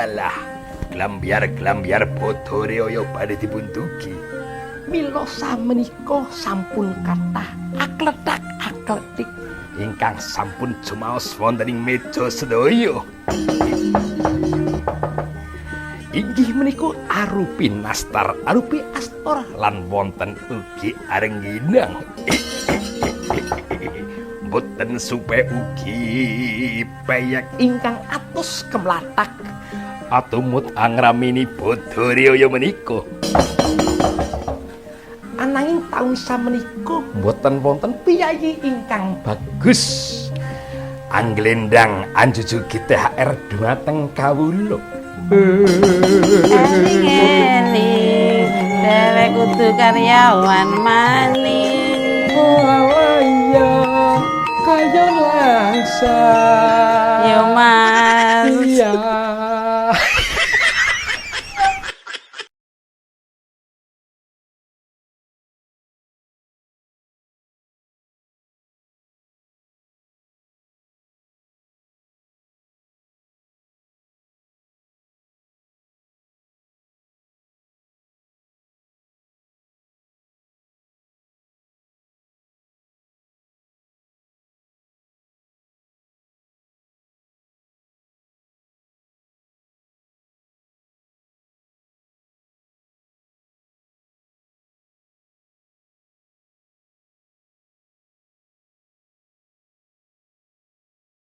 Walah, gelambiar Bodhoreoyo badhe dipundugi. Mila samenika sampun kathah akletak-akletik Ingkang sampun jumaos wonten ing meja sedaya. Inggih menika arupi nastar, arupi astor lan wonten ugi arengginang. Boten supe ugi peyek ingkang atus kemlatak atumut angramini Bodhoreoyo menika. Ananging taun samenika boten wonten piyayi ingkang bagus. Anglendang anjujugi THR dhumateng kawula. Eling-eling dhewek kudu karyawan maning. Oh iya kaya langsa